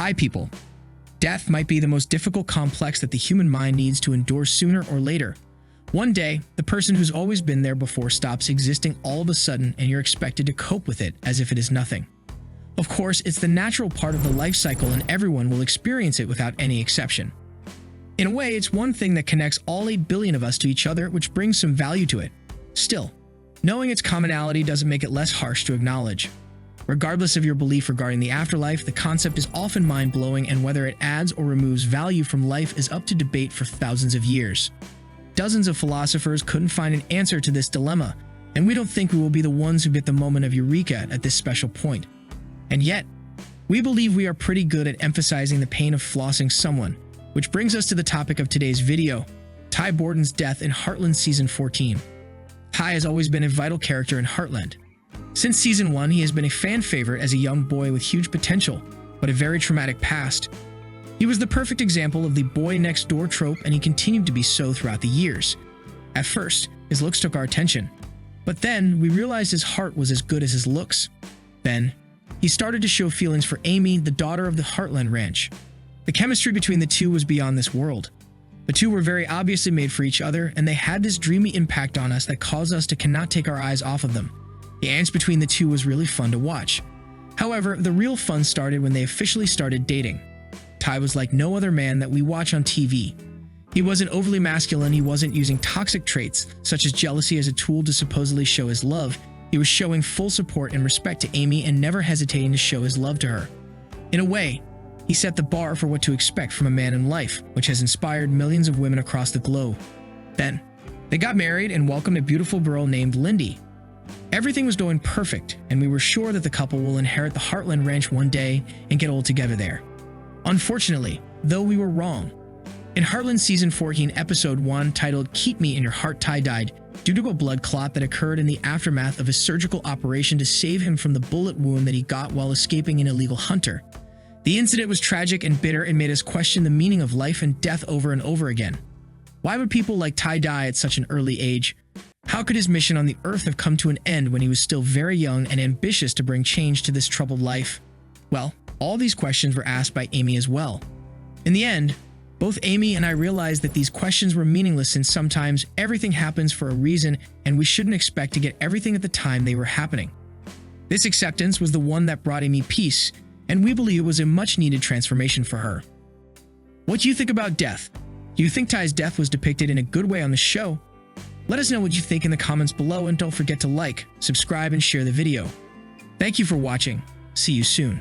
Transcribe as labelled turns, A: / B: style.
A: Hi, people. Death might be the most difficult complex that the human mind needs to endure sooner or later. One day, the person who's always been there before stops existing all of a sudden, and you're expected to cope with it as if it is nothing. Of course, it's the natural part of the life cycle, and everyone will experience it without any exception. In a way, it's one thing that connects all 8 billion of us to each other, which brings some value to it. Still, knowing its commonality doesn't make it less harsh to acknowledge. Regardless of your belief regarding the afterlife, the concept is often mind-blowing, and whether it adds or removes value from life is up to debate for thousands of years. Dozens of philosophers couldn't find an answer to this dilemma, and we don't think we will be the ones who get the moment of eureka at this special point. And yet, we believe we are pretty good at emphasizing the pain of flossing someone, which brings us to the topic of today's video, Ty Borden's death in Heartland Season 14. Ty has always been a vital character in Heartland. Since Season 1, he has been a fan favorite as a young boy with huge potential, but a very traumatic past. He was the perfect example of the boy next door trope, and he continued to be so throughout the years. At first, his looks took our attention, but then we realized his heart was as good as his looks. Then, he started to show feelings for Amy, the daughter of the Heartland Ranch. The chemistry between the two was beyond this world. The two were very obviously made for each other, and they had this dreamy impact on us that caused us to cannot take our eyes off of them. The angst between the two was really fun to watch. However, the real fun started when they officially started dating. Ty was like no other man that we watch on TV. He wasn't overly masculine, he wasn't using toxic traits, such as jealousy, as a tool to supposedly show his love. He was showing full support and respect to Amy and never hesitating to show his love to her. In a way, he set the bar for what to expect from a man in life, which has inspired millions of women across the globe. Then, they got married and welcomed a beautiful girl named Lindy. Everything was going perfect, and we were sure that the couple will inherit the Heartland Ranch one day and get old together there. Unfortunately, though, we were wrong. In Heartland Season 14, Episode 1, titled "Keep Me in Your Heart," Ty died due to a blood clot that occurred in the aftermath of a surgical operation to save him from the bullet wound that he got while escaping an illegal hunter. The incident was tragic and bitter and made us question the meaning of life and death over and over again. Why would people like Ty die at such an early age? How could his mission on the earth have come to an end when he was still very young and ambitious to bring change to this troubled life? Well, all these questions were asked by Amy as well. In the end, both Amy and I realized that these questions were meaningless, since sometimes everything happens for a reason and we shouldn't expect to get everything at the time they were happening. This acceptance was the one that brought Amy peace, and we believe it was a much-needed transformation for her. What do you think about death? Do you think Ty's death was depicted in a good way on the show? Let us know what you think in the comments below, and don't forget to like, subscribe, and share the video. Thank you for watching. See you soon.